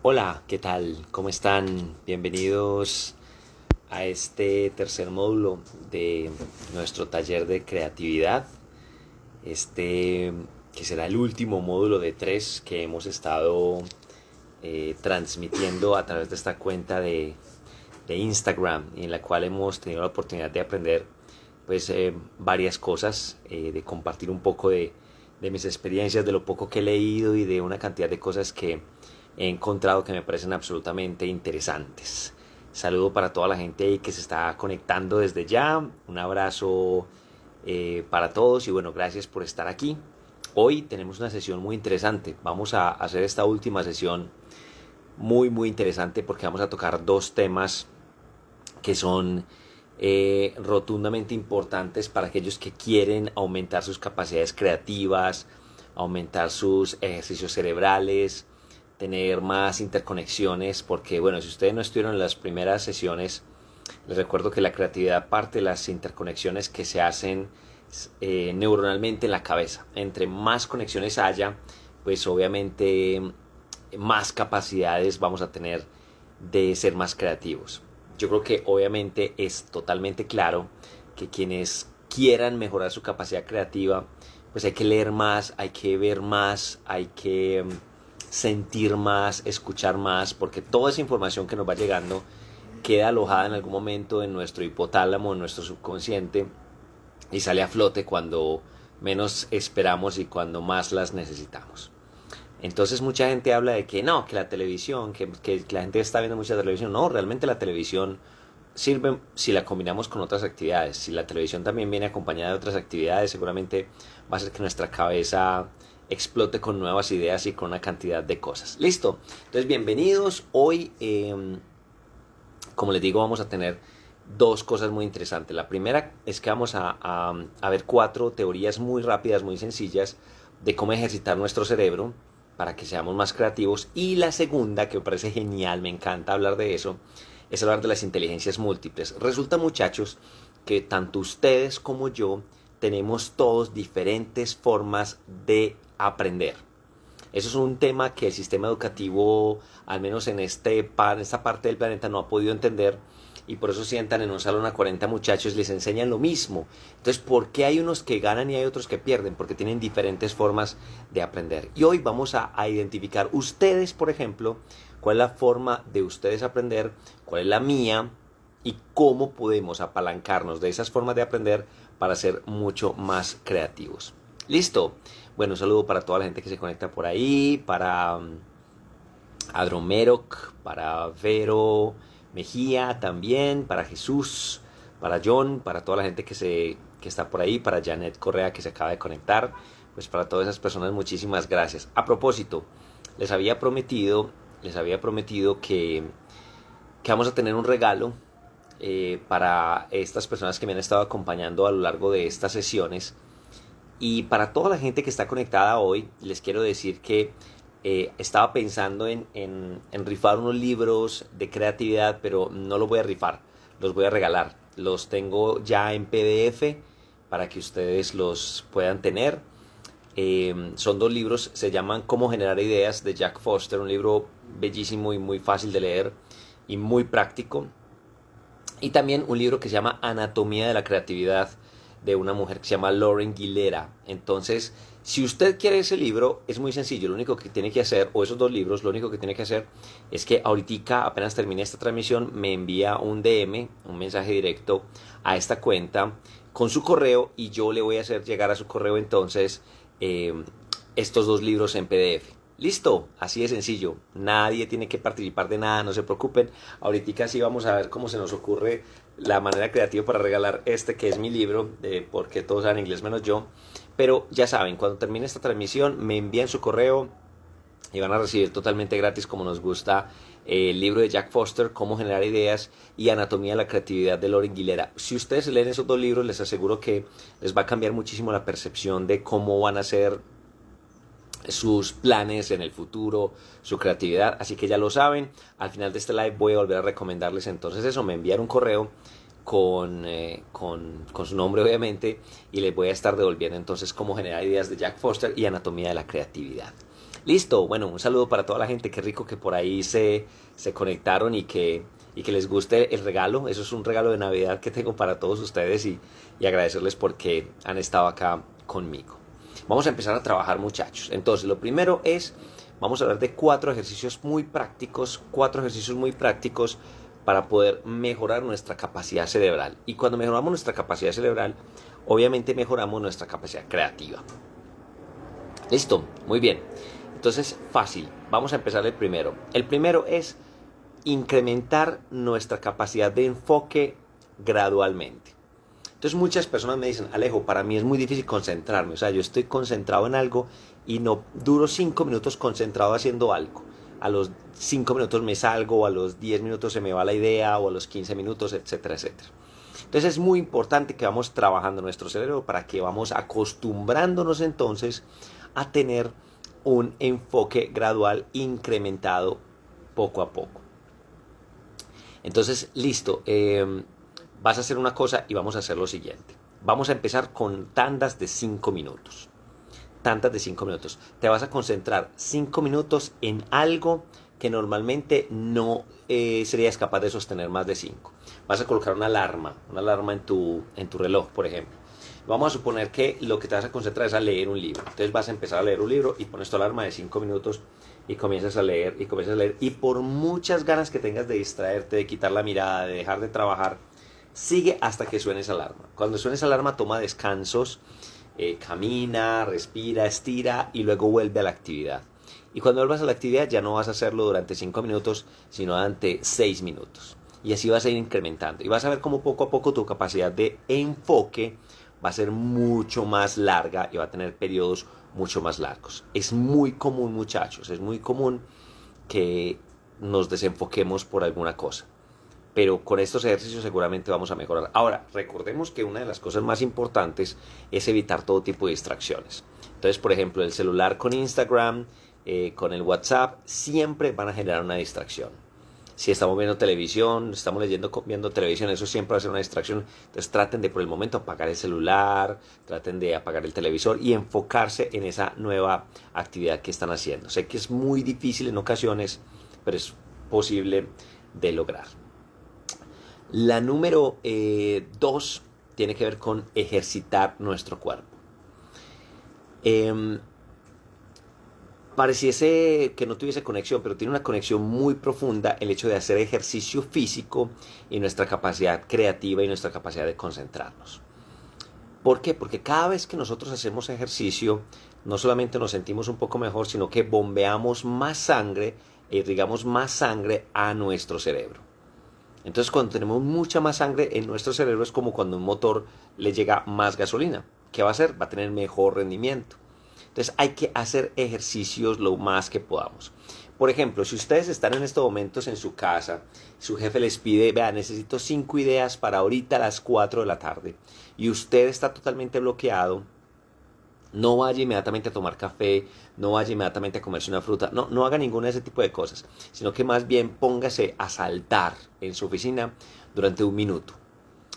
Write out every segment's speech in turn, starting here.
Hola, ¿qué tal? ¿Cómo están? Bienvenidos a este tercer módulo de nuestro taller de creatividad. Este que será el último módulo de tres que hemos estado transmitiendo a través de esta cuenta de Instagram, en la cual hemos tenido la oportunidad de aprender varias cosas, de compartir un poco de mis experiencias, de lo poco que he leído y de una cantidad de cosas que he encontrado que me parecen absolutamente interesantes. Saludo para toda la gente que se está conectando desde ya. Un abrazo para todos y bueno, gracias por estar aquí. Hoy tenemos una sesión muy interesante. Vamos a hacer esta última sesión muy interesante porque vamos a tocar dos temas que son rotundamente importantes para aquellos que quieren aumentar sus capacidades creativas, aumentar sus ejercicios cerebrales, tener más interconexiones, porque bueno, si ustedes no estuvieron en las primeras sesiones, les recuerdo que la creatividad parte de las interconexiones que se hacen neuronalmente en la cabeza. Entre más conexiones haya, pues obviamente más capacidades vamos a tener de ser más creativos. Yo creo que obviamente es totalmente claro que quienes quieran mejorar su capacidad creativa, pues hay que leer más, hay que ver más, hay que sentir más, escuchar más, porque toda esa información que nos va llegando queda alojada en algún momento en nuestro hipotálamo, en nuestro subconsciente, y sale a flote cuando menos esperamos y cuando más las necesitamos. Entonces mucha gente habla de que no, que la televisión, que la gente está viendo mucha televisión. No, realmente la televisión sirve si la combinamos con otras actividades. Si la televisión también viene acompañada de otras actividades, seguramente va a hacer que nuestra cabeza explote con nuevas ideas y con una cantidad de cosas. Listo. Entonces, bienvenidos. Hoy, como les digo, vamos a tener dos cosas muy interesantes. La primera es que vamos a ver cuatro teorías muy rápidas, muy sencillas de cómo ejercitar nuestro cerebro para que seamos más creativos. Y la segunda, que me parece genial, me encanta hablar de eso, es hablar de las inteligencias múltiples. Resulta, muchachos, que tanto ustedes como yo tenemos todos diferentes formas de aprender. Eso es un tema que el sistema educativo, al menos en esta parte del planeta, no ha podido entender, y por eso sientan en un salón a 40 muchachos y les enseñan lo mismo. Entonces, ¿por qué hay unos que ganan y hay otros que pierden? Porque tienen diferentes formas de aprender. Y hoy vamos a identificar ustedes, por ejemplo, cuál es la forma de ustedes aprender, cuál es la mía y cómo podemos apalancarnos de esas formas de aprender para ser mucho más creativos. ¿Listo? Bueno, un saludo para toda la gente que se conecta por ahí, para Adromerok, para Vero Mejía también, para Jesús, para John, para toda la gente que está por ahí, para Janet Correa que se acaba de conectar, pues para todas esas personas muchísimas gracias. A propósito, les había prometido que vamos a tener un regalo para estas personas que me han estado acompañando a lo largo de estas sesiones. Y para toda la gente que está conectada hoy, les quiero decir que estaba pensando en rifar unos libros de creatividad, pero no los voy a rifar, los voy a regalar. Los tengo ya en PDF para que ustedes los puedan tener. Son dos libros, se llaman Cómo generar ideas de Jack Foster, un libro bellísimo y muy fácil de leer y muy práctico. Y también un libro que se llama Anatomía de la Creatividad, de una mujer que se llama Lauren Guilera. Entonces, si usted quiere ese libro, es muy sencillo. Lo único que tiene que hacer, o esos dos libros, lo único que tiene que hacer es que ahorita, apenas termine esta transmisión, me envía un DM, un mensaje directo a esta cuenta con su correo, y yo le voy a hacer llegar a su correo entonces estos dos libros en PDF. Listo, así de sencillo. Nadie tiene que participar de nada, no se preocupen. Ahorita sí vamos a ver cómo se nos ocurre la manera creativa para regalar este que es mi libro, porque todos saben inglés menos yo. Pero ya saben, cuando termine esta transmisión me envían su correo y van a recibir totalmente gratis, como nos gusta, el libro de Jack Foster, Cómo generar ideas, y Anatomía de la creatividad de Lauren Guilera. Si ustedes leen esos dos libros, les aseguro que les va a cambiar muchísimo la percepción de cómo van a ser sus planes en el futuro, su creatividad. Así que ya lo saben, al final de este live voy a volver a recomendarles entonces eso, me envían un correo con su nombre obviamente, y les voy a estar devolviendo entonces Cómo generar ideas de Jack Foster y Anatomía de la creatividad. Listo, bueno, un saludo para toda la gente, qué rico que por ahí se conectaron y que les guste el regalo. Eso es un regalo de Navidad que tengo para todos ustedes y agradecerles porque han estado acá conmigo. Vamos a empezar a trabajar, muchachos. Entonces, lo primero es, vamos a hablar de cuatro ejercicios muy prácticos para poder mejorar nuestra capacidad cerebral. Y cuando mejoramos nuestra capacidad cerebral, obviamente mejoramos nuestra capacidad creativa. Listo, muy bien. Entonces, fácil. Vamos a empezar el primero. El primero es incrementar nuestra capacidad de enfoque gradualmente. Entonces muchas personas me dicen, Alejo, para mí es muy difícil concentrarme. O sea, yo estoy concentrado en algo y no duro 5 minutos concentrado haciendo algo. A los 5 minutos me salgo, o a los 10 minutos se me va la idea, o a los 15 minutos, etcétera, etcétera. Entonces es muy importante que vamos trabajando nuestro cerebro para que vamos acostumbrándonos entonces a tener un enfoque gradual incrementado poco a poco. Entonces, listo, vas a hacer una cosa y vamos a hacer lo siguiente. Vamos a empezar con tandas de 5 minutos. Tandas de 5 minutos. Te vas a concentrar 5 minutos en algo que normalmente no serías capaz de sostener más de 5. Vas a colocar una alarma en tu reloj, por ejemplo. Vamos a suponer que lo que te vas a concentrar es a leer un libro. Entonces vas a empezar a leer un libro y pones tu alarma de 5 minutos y comienzas a leer y comienzas a leer. Y por muchas ganas que tengas de distraerte, de quitar la mirada, de dejar de trabajar, sigue hasta que suene esa alarma. Cuando suene esa alarma, toma descansos, camina, respira, estira y luego vuelve a la actividad. Y cuando vuelvas a la actividad ya no vas a hacerlo durante 5 minutos, sino durante 6 minutos. Y así vas a ir incrementando. Y vas a ver cómo poco a poco tu capacidad de enfoque va a ser mucho más larga y va a tener periodos mucho más largos. Es muy común, muchachos, es muy común que nos desenfoquemos por alguna cosa. Pero con estos ejercicios seguramente vamos a mejorar. Ahora, recordemos que una de las cosas más importantes es evitar todo tipo de distracciones. Entonces, por ejemplo, el celular con Instagram, con el WhatsApp, siempre van a generar una distracción. Si estamos viendo televisión, estamos viendo televisión, eso siempre va a ser una distracción. Entonces traten de por el momento apagar el celular, traten de apagar el televisor y enfocarse en esa nueva actividad que están haciendo. Sé que es muy difícil en ocasiones, pero es posible de lograr. La número 2 tiene que ver con ejercitar nuestro cuerpo. Pareciese que no tuviese conexión, pero tiene una conexión muy profunda el hecho de hacer ejercicio físico y nuestra capacidad creativa y nuestra capacidad de concentrarnos. ¿Por qué? Porque cada vez que nosotros hacemos ejercicio, no solamente nos sentimos un poco mejor, sino que bombeamos más sangre e irrigamos más sangre a nuestro cerebro. Entonces, cuando tenemos mucha más sangre en nuestro cerebro, es como cuando un motor le llega más gasolina. ¿Qué va a hacer? Va a tener mejor rendimiento. Entonces hay que hacer ejercicios lo más que podamos. Por ejemplo, si ustedes están en estos momentos en su casa, su jefe les pide, vea, necesito 5 ideas para ahorita a las 4 de la tarde, y usted está totalmente bloqueado, no vaya inmediatamente a tomar café, no vaya inmediatamente a comerse una fruta, no haga ninguna de ese tipo de cosas, sino que más bien póngase a saltar en su oficina durante 1 minuto.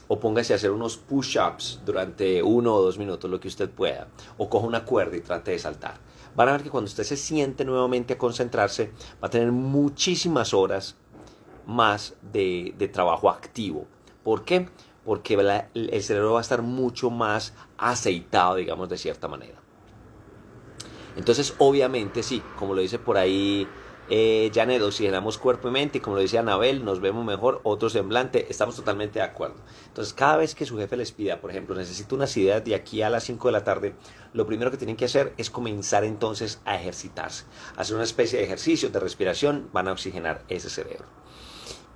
O póngase a hacer unos push-ups durante 1 o 2 minutos, lo que usted pueda. O coja una cuerda y trate de saltar. Van a ver que cuando usted se siente nuevamente a concentrarse, va a tener muchísimas horas más de trabajo activo. ¿Por qué? Porque el cerebro va a estar mucho más aceitado, digamos, de cierta manera. Entonces, obviamente, sí, como lo dice por ahí Janet, oxigenamos cuerpo y mente, y como lo dice Anabel, nos vemos mejor, otro semblante, estamos totalmente de acuerdo. Entonces, cada vez que su jefe les pida, por ejemplo, necesito unas ideas de aquí a las 5 de la tarde, lo primero que tienen que hacer es comenzar entonces a ejercitarse, hacer una especie de ejercicio de respiración, van a oxigenar ese cerebro.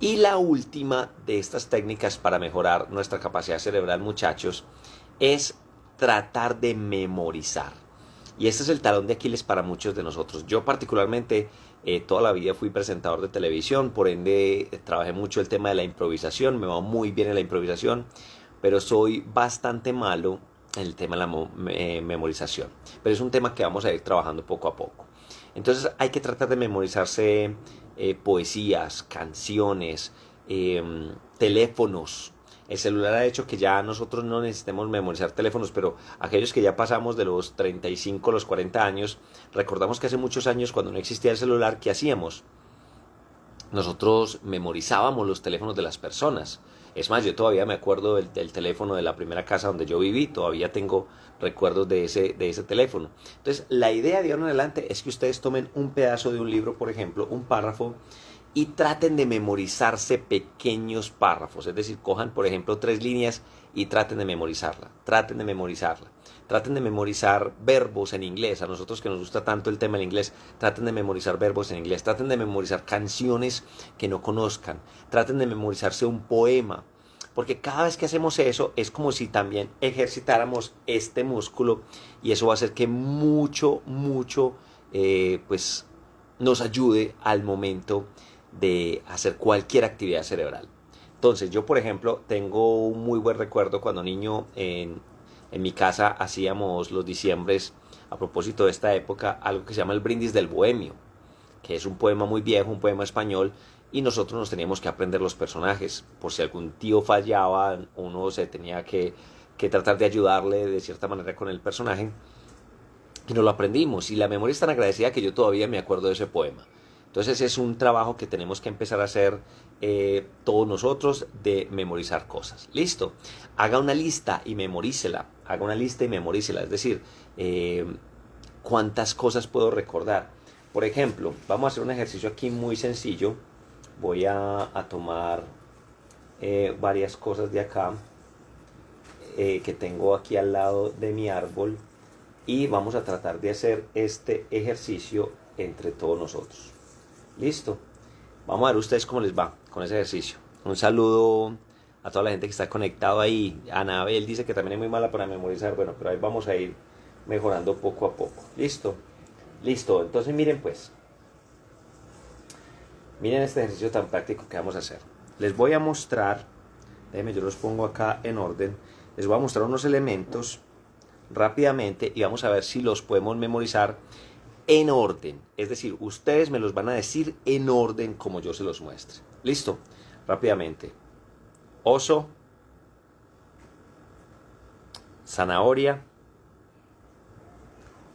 Y la última de estas técnicas para mejorar nuestra capacidad cerebral, muchachos, es tratar de memorizar. Y este es el talón de Aquiles para muchos de nosotros. Yo particularmente toda la vida fui presentador de televisión, por ende trabajé mucho el tema de la improvisación, me va muy bien en la improvisación, pero soy bastante malo en el tema de la memorización. Pero es un tema que vamos a ir trabajando poco a poco. Entonces hay que tratar de memorizarse poesías, canciones, teléfonos, El celular ha hecho que ya nosotros no necesitemos memorizar teléfonos, pero aquellos que ya pasamos de los 35 a los 40 años, recordamos que hace muchos años cuando no existía el celular, ¿qué hacíamos? Nosotros memorizábamos los teléfonos de las personas. Es más, yo todavía me acuerdo del teléfono de la primera casa donde yo viví, todavía tengo recuerdos de ese teléfono. Entonces, la idea de ahora en adelante es que ustedes tomen un pedazo de un libro, por ejemplo, un párrafo, y traten de memorizarse pequeños párrafos. Es decir, cojan, por ejemplo, 3 líneas y traten de memorizarla. Traten de memorizarla. Traten de memorizar verbos en inglés. A nosotros que nos gusta tanto el tema del inglés, traten de memorizar verbos en inglés. Traten de memorizar canciones que no conozcan. Traten de memorizarse un poema. Porque cada vez que hacemos eso es como si también ejercitáramos este músculo, y eso va a hacer que mucho, pues nos ayude al momento de hacer cualquier actividad cerebral. Entonces, yo por ejemplo tengo un muy buen recuerdo cuando niño en mi casa hacíamos los diciembres, a propósito de esta época, algo que se llama el Brindis del Bohemio, que es un poema muy viejo, un poema español, y nosotros nos teníamos que aprender los personajes. Por si algún tío fallaba, uno se tenía que tratar de ayudarle de cierta manera con el personaje, y nos lo aprendimos, y la memoria es tan agradecida que yo todavía me acuerdo de ese poema. Entonces es un trabajo que tenemos que empezar a hacer todos nosotros, de memorizar cosas. Listo, haga una lista y memorícela, haga una lista y memorícela, es decir, cuántas cosas puedo recordar. Por ejemplo, vamos a hacer un ejercicio aquí muy sencillo. Voy a tomar varias cosas de acá que tengo aquí al lado de mi árbol, y vamos a tratar de hacer este ejercicio entre todos nosotros. Listo. Vamos a ver ustedes cómo les va con ese ejercicio. Un saludo a toda la gente que está conectado ahí. Anabel dice que también es muy mala para memorizar. Bueno, pero ahí vamos a ir mejorando poco a poco. Listo. Listo. Entonces miren pues. Miren este ejercicio tan práctico que vamos a hacer. Les voy a mostrar. Déjenme, yo los pongo acá en orden. Les voy a mostrar unos elementos rápidamente y vamos a ver si los podemos memorizar en orden. Es decir, ustedes me los van a decir en orden como yo se los muestre. Listo, rápidamente. Oso, zanahoria,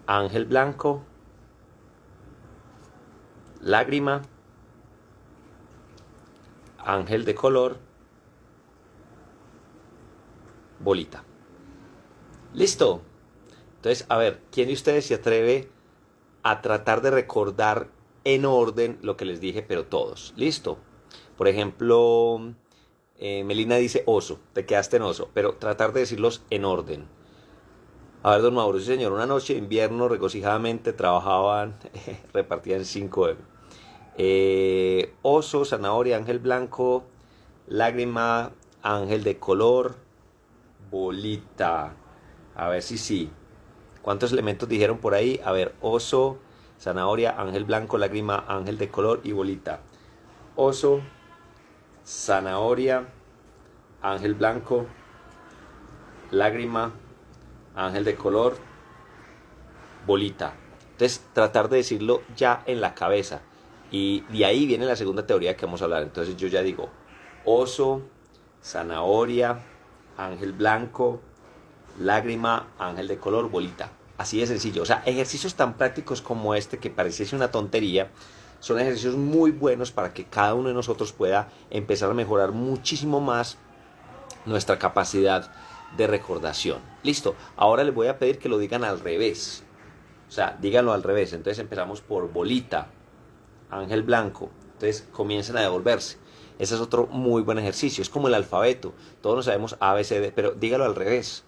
ángel blanco, lágrima, ángel de color, bolita. Listo. Entonces, a ver, ¿quién de ustedes se atreve a tratar de recordar en orden lo que les dije, pero todos? Listo. Por ejemplo, Melina dice oso, te quedaste en oso, pero tratar de decirlos en orden. A ver, don Mauro, sí señor, una noche de invierno regocijadamente trabajaban, repartían 5 oso, zanahoria, ángel blanco, lágrima, ángel de color, bolita. A ver si sí. ¿Cuántos elementos dijeron por ahí? A ver, oso, zanahoria, ángel blanco, lágrima, ángel de color y bolita. Oso, zanahoria, ángel blanco, lágrima, ángel de color, bolita. Entonces, tratar de decirlo ya en la cabeza. Y de ahí viene la segunda teoría que vamos a hablar. Entonces yo ya digo oso, zanahoria, ángel blanco, lágrima, ángel de color, bolita. Así de sencillo. O sea, ejercicios tan prácticos como este, que pareciese una tontería, son ejercicios muy buenos para que cada uno de nosotros pueda empezar a mejorar muchísimo más nuestra capacidad de recordación. Listo. Ahora les voy a pedir que lo digan al revés. O sea, díganlo al revés. Entonces empezamos por bolita, ángel blanco. Entonces comiencen a devolverse. Ese es otro muy buen ejercicio. Es como el alfabeto. Todos lo sabemos A, B, C, D, pero dígalo al revés.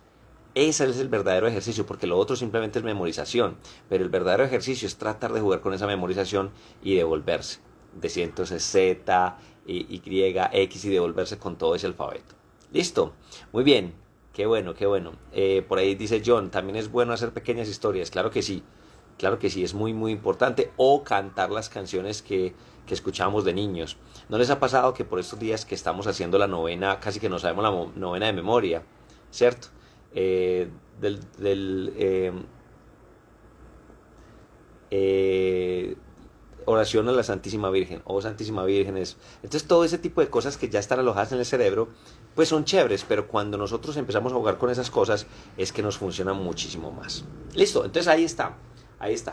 Ese es el verdadero ejercicio, porque lo otro simplemente es memorización. Pero el verdadero ejercicio es tratar de jugar con esa memorización y devolverse. Decir entonces Z, Y, X y devolverse con todo ese alfabeto. ¿Listo? Muy bien. Qué bueno, qué bueno. Por ahí dice John, también es bueno hacer pequeñas historias. Claro que sí. Claro que sí, es muy, muy importante. O cantar las canciones que escuchamos de niños. ¿No les ha pasado que por estos días que estamos haciendo la novena, casi que no sabemos la novena de memoria? ¿Cierto? Eh, del, del, eh, oración a la Santísima Virgen, oh Santísima Virgen. Entonces todo ese tipo de cosas que ya están alojadas en el cerebro, pues son chéveres, pero cuando nosotros empezamos a jugar con esas cosas es que nos funcionan muchísimo más. Listo, entonces ahí está.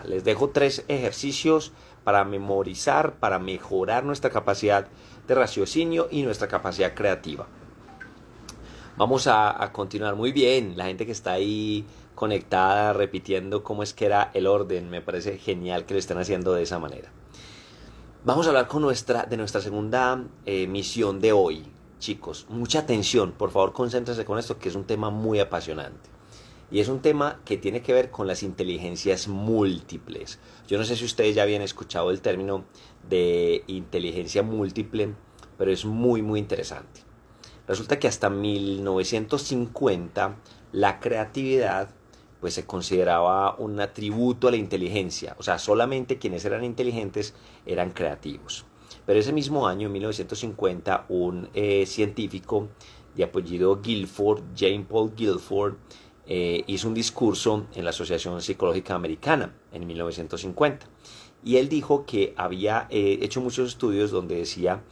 Les dejo 3 ejercicios para memorizar, para mejorar nuestra capacidad de raciocinio y nuestra capacidad creativa. Vamos a continuar. Muy bien, la gente que está ahí conectada, repitiendo cómo es que era el orden, me parece genial que lo estén haciendo de esa manera. Vamos a hablar de nuestra segunda misión de hoy. Chicos, mucha atención, por favor concéntrense con esto, que es un tema muy apasionante. Y es un tema que tiene que ver con las inteligencias múltiples. Yo no sé si ustedes ya habían escuchado el término de inteligencia múltiple, pero es muy, muy interesante. Resulta que hasta 1950 la creatividad pues se consideraba un atributo a la inteligencia. O sea, solamente quienes eran inteligentes eran creativos. Pero ese mismo año, en 1950, un científico de apellido Guilford, James Paul Guilford, hizo un discurso en la Asociación Psicológica Americana en 1950. Y él dijo que había hecho muchos estudios donde decía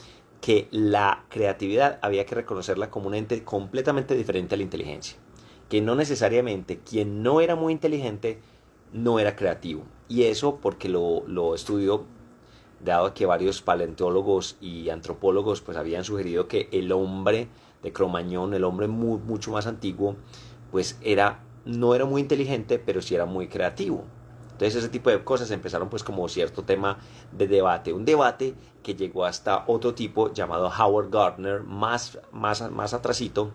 que la creatividad había que reconocerla como un ente completamente diferente a la inteligencia. Que no necesariamente quien no era muy inteligente no era creativo. Y eso porque lo estudió, dado que varios paleontólogos y antropólogos pues habían sugerido que el hombre de Cro-Magnon, el hombre mucho más antiguo, pues no era muy inteligente, pero sí era muy creativo. Entonces ese tipo de cosas empezaron pues como cierto tema de debate. Un debate que llegó hasta otro tipo llamado Howard Gardner, más atrasito,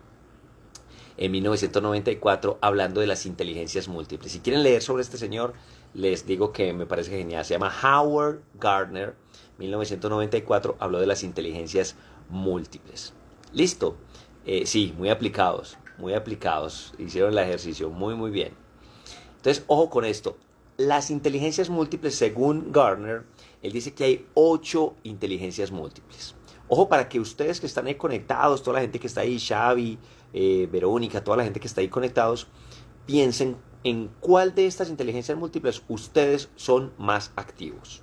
en 1994, hablando de las inteligencias múltiples. Si quieren leer sobre este señor, les digo que me parece genial. Se llama Howard Gardner, 1994, habló de las inteligencias múltiples. ¿Listo? Sí, muy aplicados, hicieron el ejercicio muy bien. Entonces, ojo con esto, las inteligencias múltiples, según Gardner, él dice que hay 8 inteligencias múltiples. Ojo, para que ustedes que están ahí conectados, toda la gente que está ahí, Xavi, Verónica, toda la gente que está ahí conectados, piensen en cuál de estas inteligencias múltiples ustedes son más activos.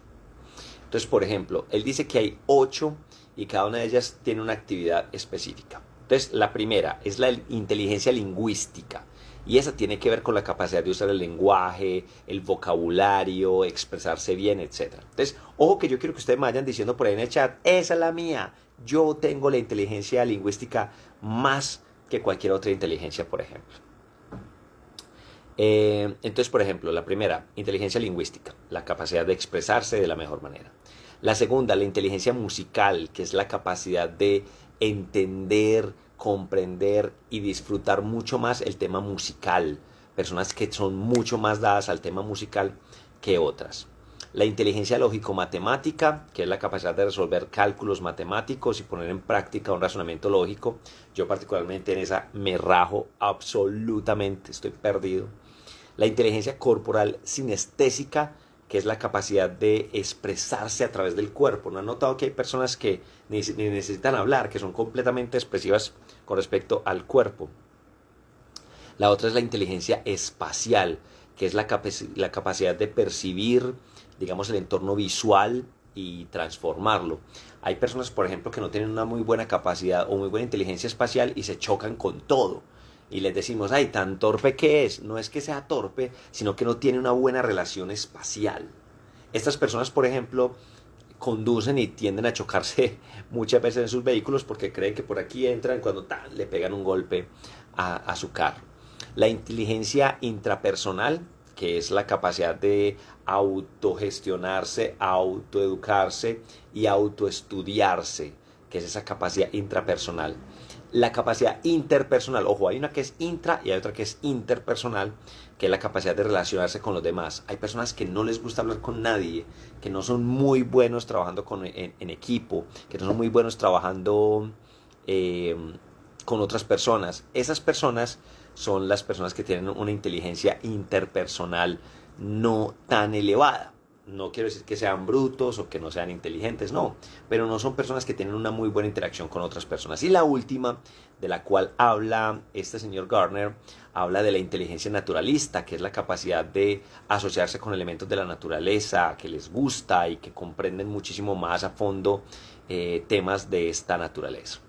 Entonces, por ejemplo, él dice que hay 8 y cada una de ellas tiene una actividad específica. Entonces, la primera es la inteligencia lingüística. Y esa tiene que ver con la capacidad de usar el lenguaje, el vocabulario, expresarse bien, etc. Entonces, ojo que yo quiero que ustedes me vayan diciendo por ahí en el chat, esa es la mía. Yo tengo la inteligencia lingüística más que cualquier otra inteligencia, por ejemplo. Entonces, por ejemplo, la primera, inteligencia lingüística, la capacidad de expresarse de la mejor manera. La segunda, la inteligencia musical, que es la capacidad de entender, comprender y disfrutar mucho más el tema musical. Personas que son mucho más dadas al tema musical que otras. La inteligencia lógico-matemática, que es la capacidad de resolver cálculos matemáticos y poner en práctica un razonamiento lógico. Yo particularmente en esa me rajo absolutamente, estoy perdido. La inteligencia corporal sinestésica, que es la capacidad de expresarse a través del cuerpo. ¿No han notado que hay personas que ni necesitan hablar, que son completamente expresivas con respecto al cuerpo? La otra es la inteligencia espacial, que es la capacidad de percibir, digamos, el entorno visual y transformarlo. Hay personas, por ejemplo, que no tienen una muy buena capacidad o muy buena inteligencia espacial y se chocan con todo. Y les decimos, ay, tan torpe que es. No es que sea torpe, sino que no tiene una buena relación espacial. Estas personas, por ejemplo, conducen y tienden a chocarse muchas veces en sus vehículos porque creen que por aquí entran cuando le pegan un golpe a su carro. La inteligencia intrapersonal, que es la capacidad de autogestionarse, autoeducarse y autoestudiarse, que es esa capacidad intrapersonal. La capacidad interpersonal, ojo, hay una que es intra y hay otra que es interpersonal, que es la capacidad de relacionarse con los demás. Hay personas que no les gusta hablar con nadie, que no son muy buenos trabajando en equipo, que no son muy buenos trabajando con otras personas. Esas personas son las personas que tienen una inteligencia interpersonal no tan elevada. No quiero decir que sean brutos o que no sean inteligentes, no, pero no son personas que tienen una muy buena interacción con otras personas. Y la última, de la cual habla este señor Gardner, habla de la inteligencia naturalista, que es la capacidad de asociarse con elementos de la naturaleza, que les gusta y que comprenden muchísimo más a fondo temas de esta naturaleza.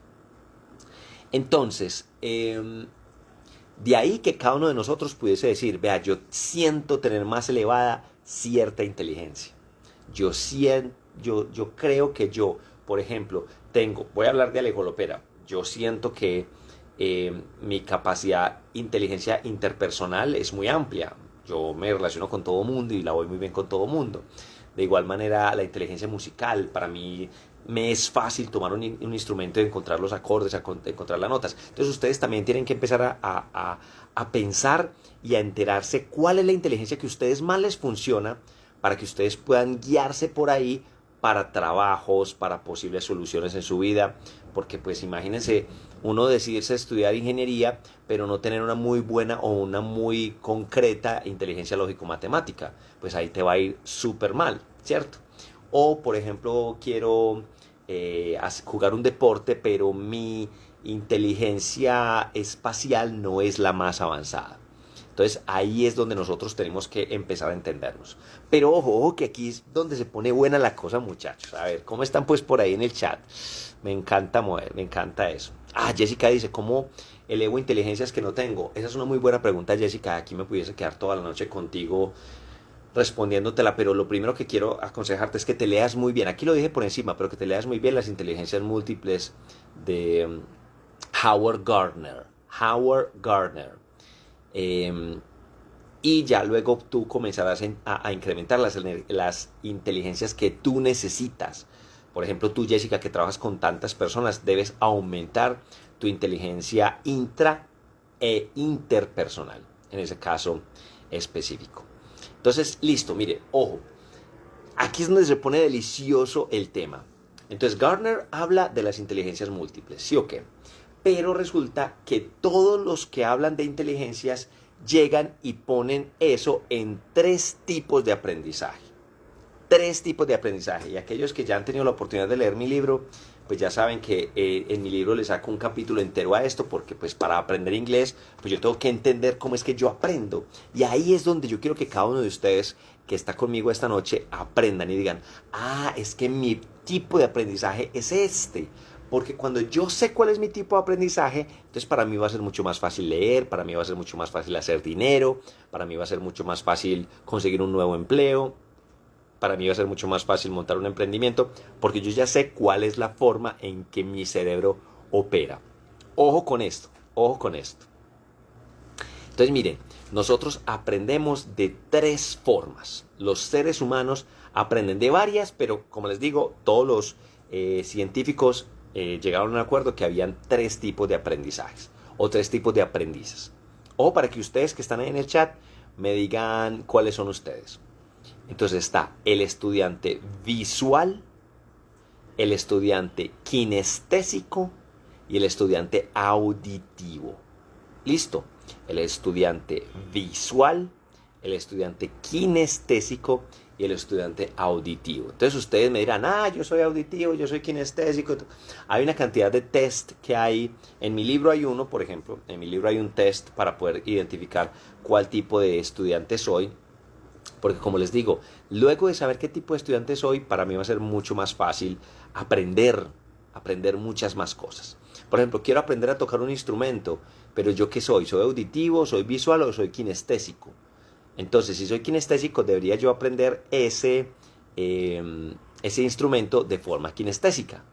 Entonces, de ahí que cada uno de nosotros pudiese decir, vea, yo siento tener más elevada cierta inteligencia. Yo creo que yo, por ejemplo, voy a hablar de alegolopera, yo siento que mi capacidad, inteligencia interpersonal es muy amplia. Yo me relaciono con todo mundo y la voy muy bien con todo mundo. De igual manera, la inteligencia musical, para mí me es fácil tomar un instrumento y encontrar los acordes, encontrar las notas. Entonces ustedes también tienen que empezar a pensar y a enterarse cuál es la inteligencia que a ustedes más les funciona para que ustedes puedan guiarse por ahí para trabajos, para posibles soluciones en su vida. Porque pues imagínense uno decidirse a estudiar ingeniería, pero no tener una muy buena o una muy concreta inteligencia lógico-matemática. Pues ahí te va a ir súper mal, ¿cierto? O, por ejemplo, quiero jugar un deporte, pero mi inteligencia espacial no es la más avanzada. Entonces ahí es donde nosotros tenemos que empezar a entendernos. Pero ojo, que aquí es donde se pone buena la cosa, muchachos. A ver, ¿cómo están pues por ahí en el chat? Me encanta mover, me encanta eso. Jessica dice, ¿cómo elevo inteligencias que no tengo? Esa es una muy buena pregunta, Jessica. Aquí me pudiese quedar toda la noche contigo respondiéndotela, pero lo primero que quiero aconsejarte es que te leas muy bien. Aquí lo dije por encima, pero que te leas muy bien las inteligencias múltiples de Howard Gardner. Howard Gardner. Y ya luego tú comenzarás a incrementar las inteligencias que tú necesitas. Por ejemplo, tú, Jessica, que trabajas con tantas personas, debes aumentar tu inteligencia intra e interpersonal, en ese caso específico. Entonces, listo, mire, ojo, aquí es donde se pone delicioso el tema. Entonces, Gardner habla de las inteligencias múltiples, ¿sí o qué? Pero resulta que todos los que hablan de inteligencias llegan y ponen eso en 3 tipos de aprendizaje. 3 tipos de aprendizaje. Y aquellos que ya han tenido la oportunidad de leer mi libro, pues ya saben que en mi libro les saco un capítulo entero a esto, porque pues para aprender inglés, pues yo tengo que entender cómo es que yo aprendo. Y ahí es donde yo quiero que cada uno de ustedes que está conmigo esta noche aprendan y digan, es que mi tipo de aprendizaje es este. Porque cuando yo sé cuál es mi tipo de aprendizaje, entonces para mí va a ser mucho más fácil leer, para mí va a ser mucho más fácil hacer dinero, para mí va a ser mucho más fácil conseguir un nuevo empleo, para mí va a ser mucho más fácil montar un emprendimiento, porque yo ya sé cuál es la forma en que mi cerebro opera. Ojo con esto, ojo con esto. Entonces miren, nosotros aprendemos de 3 formas. Los seres humanos aprenden de varias, pero como les digo, todos los científicos llegaron a un acuerdo que habían 3 tipos de aprendizajes o 3 tipos de aprendices. Ojo para que ustedes que están ahí en el chat me digan cuáles son ustedes. Entonces está el estudiante visual, el estudiante kinestésico y el estudiante auditivo. ¿Listo? El estudiante visual, el estudiante kinestésico y el estudiante auditivo. Entonces ustedes me dirán, yo soy auditivo, yo soy kinestésico. Hay una cantidad de test que hay. En mi libro hay uno, por ejemplo, en mi libro hay un test para poder identificar cuál tipo de estudiante soy. Porque como les digo, luego de saber qué tipo de estudiante soy, para mí va a ser mucho más fácil aprender muchas más cosas. Por ejemplo, quiero aprender a tocar un instrumento, pero ¿yo qué soy? ¿Soy auditivo, soy visual o soy kinestésico? Entonces, si soy kinestésico, debería yo aprender ese instrumento de forma kinestésica.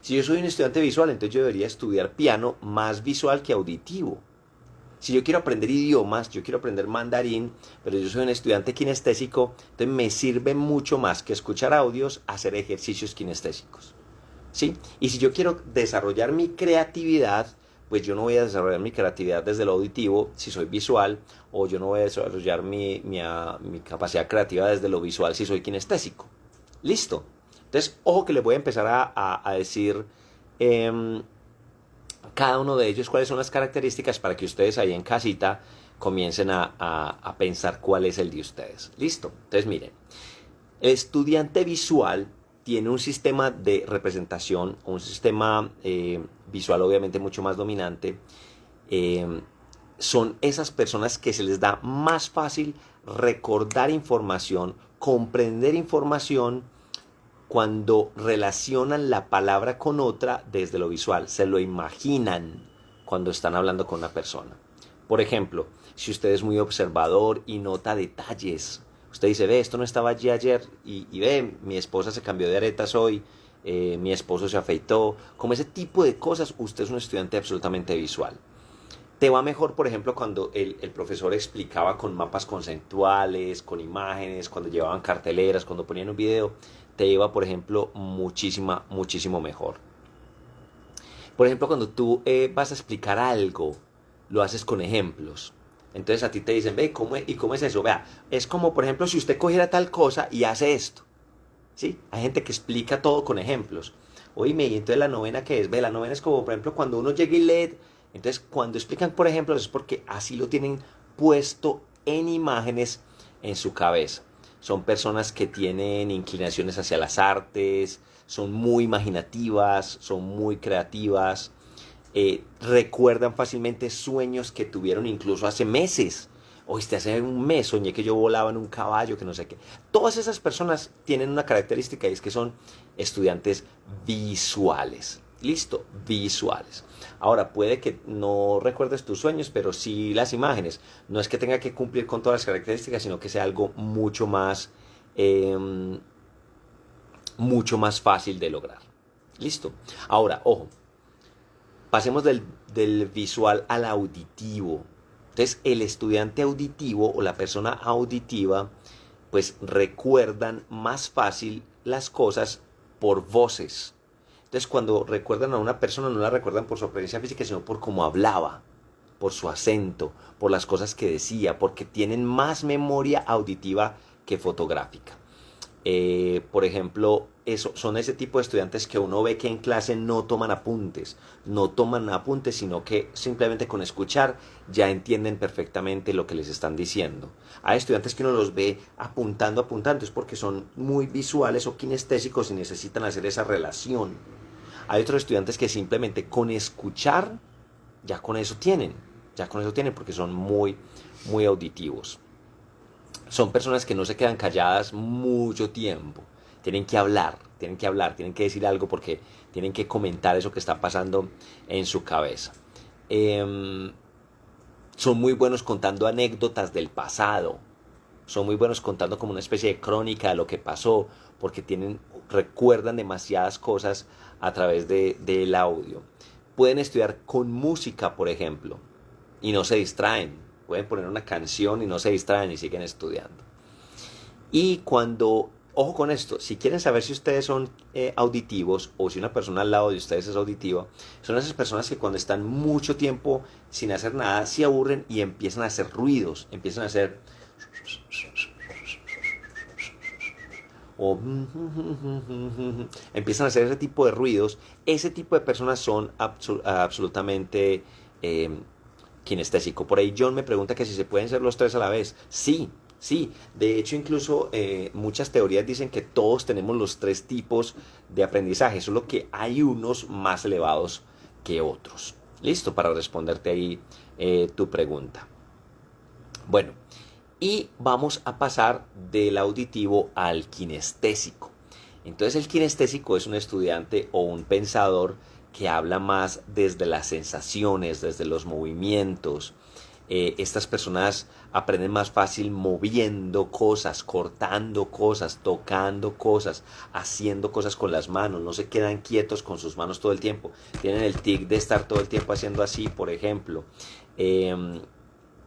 Si yo soy un estudiante visual, entonces yo debería estudiar piano más visual que auditivo. Si yo quiero aprender idiomas, yo quiero aprender mandarín, pero yo soy un estudiante kinestésico, entonces me sirve mucho más que escuchar audios, hacer ejercicios kinestésicos. ¿Sí? Y si yo quiero desarrollar mi creatividad, pues yo no voy a desarrollar mi creatividad desde lo auditivo si soy visual, o yo no voy a desarrollar mi capacidad creativa desde lo visual si soy kinestésico. ¿Listo? Entonces, ojo que les voy a empezar a decir cada uno de ellos cuáles son las características para que ustedes ahí en casita comiencen a pensar cuál es el de ustedes. ¿Listo? Entonces, miren. El estudiante visual tiene un sistema de representación, un sistema visual obviamente mucho más dominante. Son esas personas que se les da más fácil recordar información, comprender información cuando relacionan la palabra con otra desde lo visual, se lo imaginan cuando están hablando con una persona. Por ejemplo, si usted es muy observador y nota detalles, usted dice, ve, esto no estaba allí ayer, y ve, mi esposa se cambió de aretas hoy, mi esposo se afeitó, como ese tipo de cosas, usted es un estudiante absolutamente visual. Te va mejor, por ejemplo, cuando el profesor explicaba con mapas conceptuales, con imágenes, cuando llevaban carteleras, cuando ponían un video, te iba, por ejemplo, muchísimo mejor. Por ejemplo, cuando tú vas a explicar algo, lo haces con ejemplos. Entonces a ti te dicen, ve, ¿cómo es eso? Vea, es como, por ejemplo, si usted cogiera tal cosa y hace esto. ¿Sí? Hay gente que explica todo con ejemplos. Oíme, y entonces la novena, ¿qué es? Ve, la novena es como, por ejemplo, cuando uno llega y lee. Entonces, cuando explican por ejemplo, es porque así lo tienen puesto en imágenes en su cabeza. Son personas que tienen inclinaciones hacia las artes, son muy imaginativas, son muy creativas, recuerdan fácilmente sueños que tuvieron incluso hace meses. Oíste, hace un mes soñé que yo volaba en un caballo, que no sé qué. Todas esas personas tienen una característica y es que son estudiantes visuales. Listo, visuales. Ahora, puede que no recuerdes tus sueños, pero sí las imágenes. No es que tenga que cumplir con todas las características, sino que sea algo mucho más fácil de lograr. Listo. Ahora, ojo, pasemos del visual al auditivo. Entonces, el estudiante auditivo o la persona auditiva, pues recuerdan más fácil las cosas por voces. Entonces, cuando recuerdan a una persona, no la recuerdan por su apariencia física, sino por cómo hablaba, por su acento, por las cosas que decía, porque tienen más memoria auditiva que fotográfica. Por ejemplo, son ese tipo de estudiantes que uno ve que en clase no toman apuntes, sino que simplemente con escuchar ya entienden perfectamente lo que les están diciendo. Hay estudiantes que uno los ve apuntando, es porque son muy visuales o kinestésicos y necesitan hacer esa relación. Hay otros estudiantes que simplemente con escuchar ya con eso tienen porque son muy auditivos. Son personas que no se quedan calladas mucho tiempo. Tienen que hablar, tienen que decir algo porque tienen que comentar eso que está pasando en su cabeza. Son muy buenos contando anécdotas del pasado. Son muy buenos contando como una especie de crónica de lo que pasó, porque recuerdan demasiadas cosas a través del audio. Pueden estudiar con música, por ejemplo, y no se distraen. Pueden poner una canción y no se distraen y siguen estudiando. Y ojo con esto, si quieren saber si ustedes son auditivos o si una persona al lado de ustedes es auditiva, son esas personas que cuando están mucho tiempo sin hacer nada se aburren y empiezan a hacer ruidos, empiezan a hacer o empiezan a hacer ese tipo de ruidos. Ese tipo de personas son absolutamente kinestésicos. Por ahí John me pregunta que si se pueden ser los tres a la vez. Sí, sí. De hecho, incluso muchas teorías dicen que todos tenemos los tres tipos de aprendizaje, solo que hay unos más elevados que otros. Listo, para responderte ahí tu pregunta. Bueno, y vamos a pasar del auditivo al kinestésico. Entonces el kinestésico es un estudiante o un pensador que habla más desde las sensaciones, desde los movimientos. Estas personas aprenden más fácil moviendo cosas, cortando cosas, tocando cosas, haciendo cosas con las manos. No se quedan quietos con sus manos todo el tiempo. Tienen el tic de estar todo el tiempo haciendo así, por ejemplo.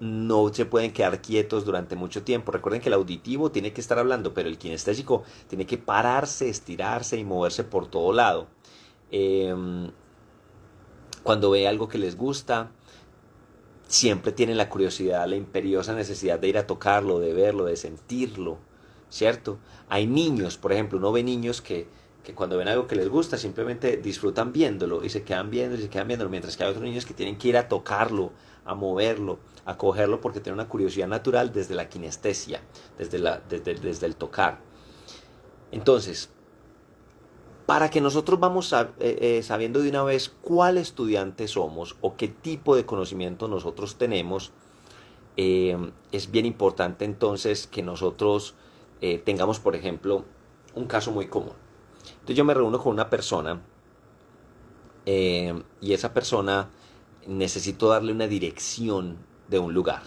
No se pueden quedar quietos durante mucho tiempo. Recuerden que el auditivo tiene que estar hablando, pero el kinestésico tiene que pararse, estirarse y moverse por todo lado. Cuando ve algo que les gusta, siempre tienen la curiosidad, la imperiosa necesidad de ir a tocarlo, de verlo, de sentirlo, ¿cierto? Hay niños, por ejemplo, uno ve niños que cuando ven algo que les gusta simplemente disfrutan viéndolo y se quedan viendo y se quedan viéndolo, mientras que hay otros niños que tienen que ir a tocarlo, a moverlo, a cogerlo porque tienen una curiosidad natural desde la kinestesia, desde el tocar. Entonces, para que nosotros vamos sabiendo de una vez cuál estudiante somos o qué tipo de conocimiento nosotros tenemos, es bien importante entonces que nosotros tengamos, por ejemplo, un caso muy común. Entonces yo me reúno con una persona y esa persona necesito darle una dirección de un lugar.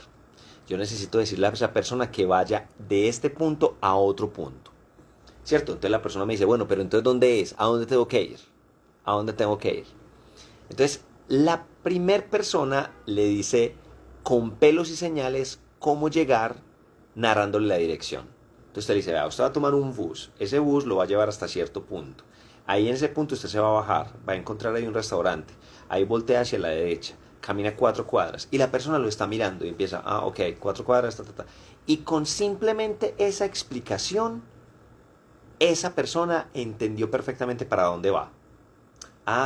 Yo necesito decirle a esa persona que vaya de este punto a otro punto. ¿Cierto? Entonces la persona me dice, bueno, pero entonces ¿dónde es? ¿A dónde tengo que ir? ¿A dónde tengo que ir? Entonces, la primer persona le dice con pelos y señales cómo llegar narrándole la dirección. Entonces usted le dice, vea, usted va a tomar un bus. Ese bus lo va a llevar hasta cierto punto. Ahí en ese punto usted se va a bajar, va a encontrar ahí un restaurante. Ahí voltea hacia la derecha, camina 4 cuadras y la persona lo está mirando y empieza, ok, 4 cuadras, ta, ta, ta. Y con simplemente esa explicación, esa persona entendió perfectamente para dónde va.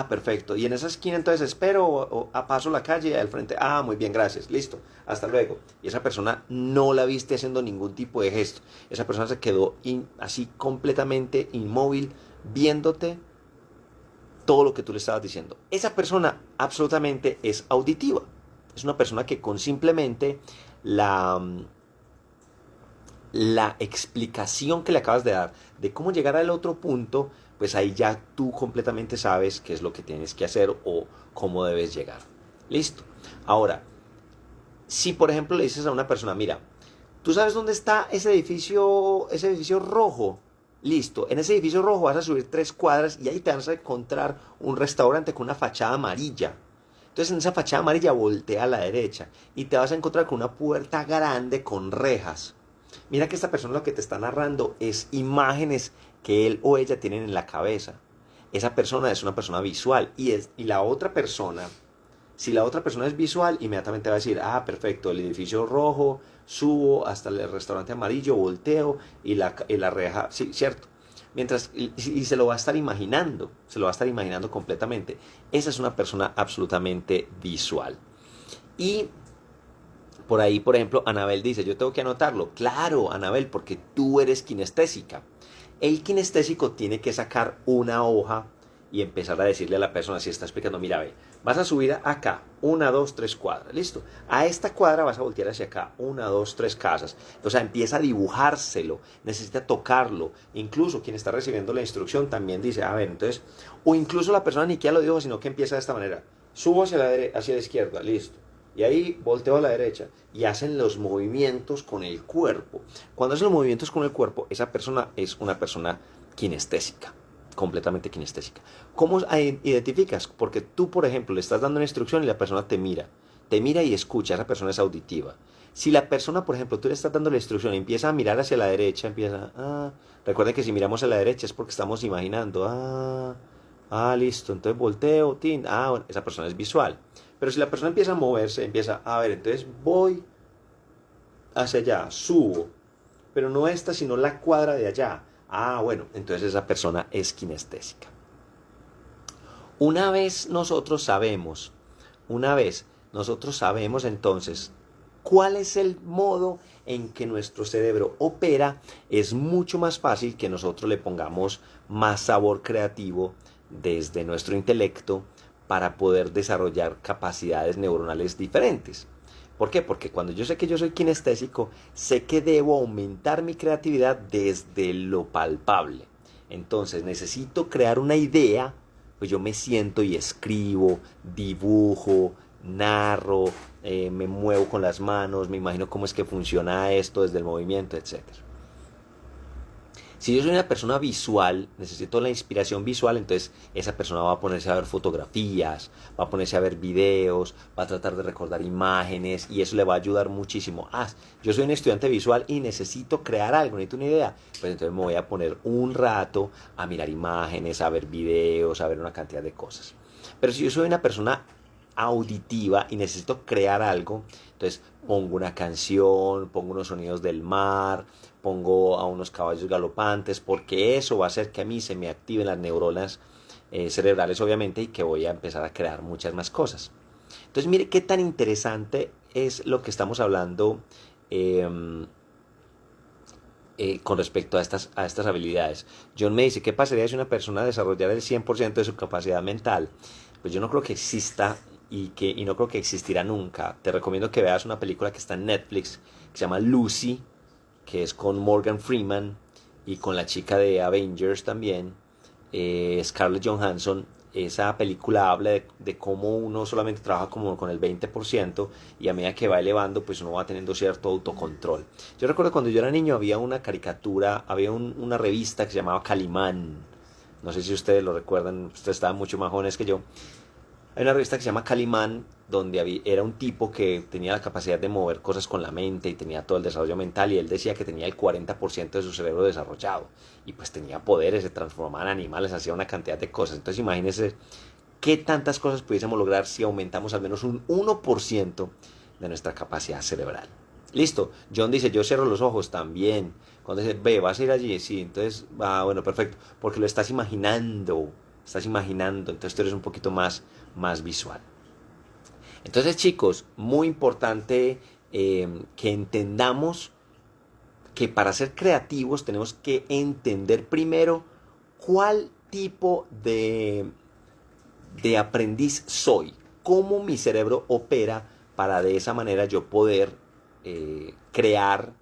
Perfecto. Y en esa esquina entonces espero o paso la calle al frente. Muy bien, gracias. Listo. Hasta luego. Y esa persona no la viste haciendo ningún tipo de gesto. Esa persona se quedó así completamente inmóvil viéndote todo lo que tú le estabas diciendo. Esa persona absolutamente es auditiva. Es una persona que con simplemente la explicación que le acabas de dar de cómo llegar al otro punto, pues ahí ya tú completamente sabes qué es lo que tienes que hacer o cómo debes llegar. Listo. Ahora, si por ejemplo le dices a una persona, mira, ¿tú sabes dónde está ese edificio rojo? Listo, en ese edificio rojo vas a subir 3 cuadras y ahí te vas a encontrar un restaurante con una fachada amarilla. Entonces en esa fachada amarilla voltea a la derecha y te vas a encontrar con una puerta grande con rejas. Mira que esta persona lo que te está narrando es imágenes que él o ella tienen en la cabeza. Esa persona es una persona visual y la otra persona, si la otra persona es visual, inmediatamente va a decir, perfecto, el edificio rojo, subo hasta el restaurante amarillo, volteo y la reja, sí, cierto. Mientras, y se lo va a estar imaginando, completamente. Esa es una persona absolutamente visual. Y por ahí, por ejemplo, Anabel dice, yo tengo que anotarlo. Claro, Anabel, porque tú eres kinestésica. El kinestésico tiene que sacar una hoja y empezar a decirle a la persona, si está explicando, mira, ve, vas a subir acá, 1, 2, 3 cuadras, listo. A esta cuadra vas a voltear hacia acá, 1, 2, 3 casas. O sea, empieza a dibujárselo, necesita tocarlo. Incluso quien está recibiendo la instrucción también dice, entonces, o incluso la persona ni siquiera lo dijo, sino que empieza de esta manera. Subo hacia la izquierda, listo. Y ahí volteo a la derecha y hacen los movimientos con el cuerpo. Cuando hacen los movimientos con el cuerpo, esa persona es una persona kinestésica, completamente kinestésica. ¿Cómo identificas? Porque tú, por ejemplo, le estás dando una instrucción y la persona te mira y escucha, esa persona es auditiva. Si la persona, por ejemplo, tú le estás dando la instrucción y empieza a mirar hacia la derecha, recuerden que si miramos a la derecha es porque estamos imaginando, listo, entonces volteo, bueno, esa persona es visual. Pero si la persona empieza a moverse, entonces voy hacia allá, subo, pero no esta, sino la cuadra de allá. Bueno, entonces esa persona es kinestésica. Una vez nosotros sabemos entonces cuál es el modo en que nuestro cerebro opera, es mucho más fácil que nosotros le pongamos más sabor creativo desde nuestro intelecto para poder desarrollar capacidades neuronales diferentes. ¿Por qué? Porque cuando yo sé que yo soy kinestésico, sé que debo aumentar mi creatividad desde lo palpable. Entonces necesito crear una idea, pues yo me siento y escribo, dibujo, narro, me muevo con las manos, me imagino cómo es que funciona esto desde el movimiento, etc. Si yo soy una persona visual, necesito la inspiración visual, entonces esa persona va a ponerse a ver fotografías, va a ponerse a ver videos, va a tratar de recordar imágenes y eso le va a ayudar muchísimo. Yo soy un estudiante visual y necesito crear algo, necesito una idea. Pues entonces me voy a poner un rato a mirar imágenes, a ver videos, a ver una cantidad de cosas. Pero si yo soy una persona auditiva y necesito crear algo, entonces pongo una canción, pongo unos sonidos del mar, pongo a unos caballos galopantes, porque eso va a hacer que a mí se me activen las neuronas cerebrales, obviamente, y que voy a empezar a crear muchas más cosas. Entonces, mire qué tan interesante es lo que estamos hablando con respecto a estas habilidades. John me dice, ¿qué pasaría si una persona desarrollara el 100% de su capacidad mental? Pues yo no creo que exista y no creo que existirá nunca. Te recomiendo que veas una película que está en Netflix, que se llama Lucy, que es con Morgan Freeman y con la chica de Avengers también, Scarlett Johansson. Esa película habla de cómo uno solamente trabaja como con el 20% y a medida que va elevando, pues uno va teniendo cierto autocontrol. Yo recuerdo cuando yo era niño había una caricatura, había una revista que se llamaba Calimán. No sé si ustedes lo recuerdan, ustedes estaban mucho más jóvenes que yo. Hay una revista que se llama Calimán, donde era un tipo que tenía la capacidad de mover cosas con la mente y tenía todo el desarrollo mental, y él decía que tenía el 40% de su cerebro desarrollado y pues tenía poderes, se transformaba en animales, hacía una cantidad de cosas. Entonces imagínense qué tantas cosas pudiésemos lograr si aumentamos al menos un 1% de nuestra capacidad cerebral. Listo. John dice, yo cierro los ojos también. Cuando dice, ve, vas a ir allí, sí, entonces, bueno, perfecto, porque lo estás imaginando, entonces tú eres un poquito más visual. Entonces, chicos, muy importante que entendamos que para ser creativos tenemos que entender primero cuál tipo de aprendiz soy, cómo mi cerebro opera para de esa manera yo poder crear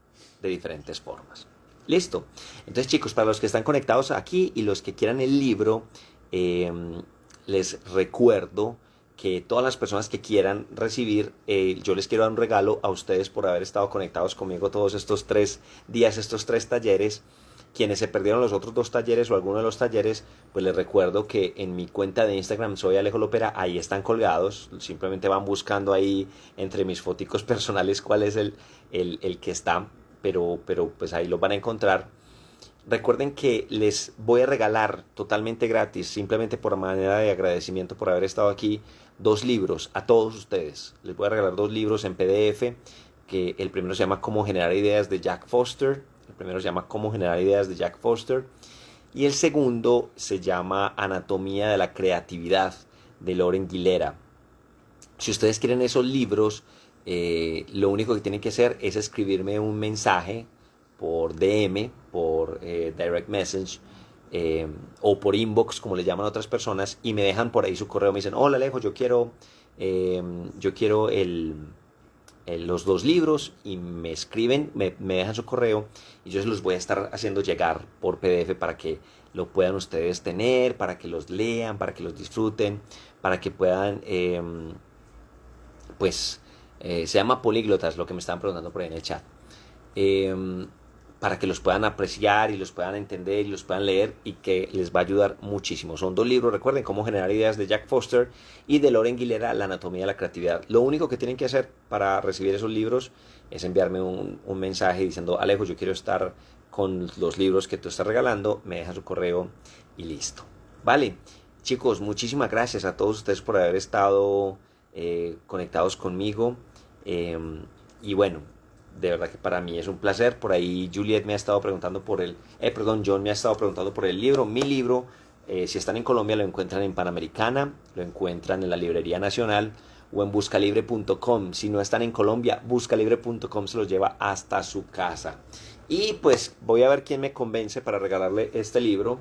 de diferentes formas. Listo. Entonces, chicos, para los que están conectados aquí y los que quieran el libro, les recuerdo que todas las personas que quieran recibir, yo les quiero dar un regalo a ustedes por haber estado conectados conmigo todos estos 3 días, estos 3 talleres. Quienes se perdieron los otros 2 talleres o alguno de los talleres, pues les recuerdo que en mi cuenta de Instagram soy Alejo Lopera, ahí están colgados, simplemente van buscando ahí entre mis foticos personales cuál es el que está, pero pues ahí lo van a encontrar. Recuerden que les voy a regalar totalmente gratis, simplemente por manera de agradecimiento por haber estado aquí, 2 libros a todos ustedes. Les voy a regalar 2 libros en PDF, que el primero se llama Cómo generar ideas de Jack Foster. Y el segundo se llama Anatomía de la creatividad de Loren Guilera. Si ustedes quieren esos libros, lo único que tienen que hacer es escribirme un mensaje por DM, por Direct Message, o por inbox, como le llaman otras personas, y me dejan por ahí su correo. Me dicen, hola Alejo, yo quiero los 2 libros, y me escriben, me dejan su correo y yo se los voy a estar haciendo llegar por PDF para que lo puedan ustedes tener, para que los lean, para que los disfruten, para que puedan, se llama políglotas, lo que me estaban preguntando por ahí en el chat. Para que los puedan apreciar y los puedan entender y los puedan leer, y que les va a ayudar muchísimo. Son 2 libros, recuerden, Cómo generar ideas de Jack Foster y de Loren Guilera, La anatomía de la creatividad. Lo único que tienen que hacer para recibir esos libros es enviarme un mensaje diciendo, Alejo, yo quiero estar con los libros que tú estás regalando, me dejan su correo y listo. Vale, chicos, muchísimas gracias a todos ustedes por haber estado conectados conmigo, y bueno, de verdad que para mí es un placer. Por ahí Juliet me ha estado preguntando John me ha estado preguntando por el libro. Mi libro, si están en Colombia, lo encuentran en Panamericana, lo encuentran en la Librería Nacional o en buscalibre.com. Si no están en Colombia, buscalibre.com se los lleva hasta su casa. Y pues voy a ver quién me convence para regalarle este libro.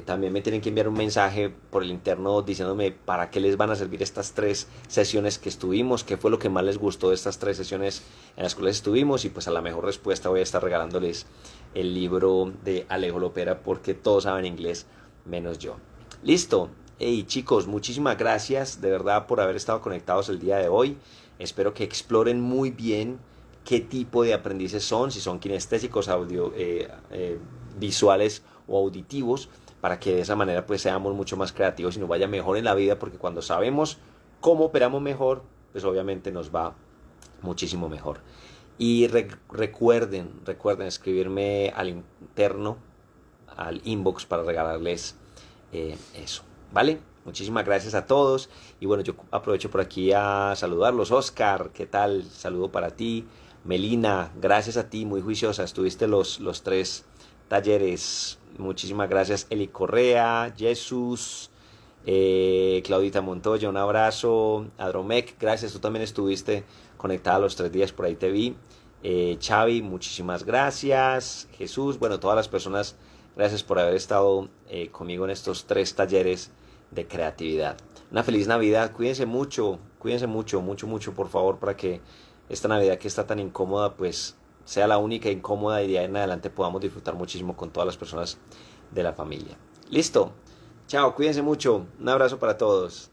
También me tienen que enviar un mensaje por el interno diciéndome para qué les van a servir estas 3 sesiones que estuvimos, qué fue lo que más les gustó de estas 3 sesiones en las cuales estuvimos, y pues a la mejor respuesta voy a estar regalándoles el libro de Alejo Lopera, porque todos saben inglés menos yo. Listo. Hey chicos, muchísimas gracias de verdad por haber estado conectados el día de hoy. Espero que exploren muy bien qué tipo de aprendices son, si son kinestésicos, visuales o auditivos, para que de esa manera pues seamos mucho más creativos y nos vaya mejor en la vida, porque cuando sabemos cómo operamos mejor, pues obviamente nos va muchísimo mejor. Y recuerden escribirme al interno, al inbox, para regalarles eso, ¿vale? Muchísimas gracias a todos. Y bueno, yo aprovecho por aquí a saludarlos. Oscar, ¿qué tal? Saludo para ti. Melina, gracias a ti, muy juiciosa. Estuviste los 3 talleres. Muchísimas gracias. Eli Correa, Jesús, Claudita Montoya, un abrazo. Adromec, gracias. Tú también estuviste conectada los 3 días, por ahí te vi. Xavi, muchísimas gracias. Jesús, bueno, todas las personas, gracias por haber estado conmigo en estos 3 talleres de creatividad. Una feliz Navidad, cuídense mucho, mucho, mucho, por favor, para que esta Navidad que está tan incómoda, pues sea la única incómoda y de ahí en adelante podamos disfrutar muchísimo con todas las personas de la familia. Listo, chao, cuídense mucho, un abrazo para todos.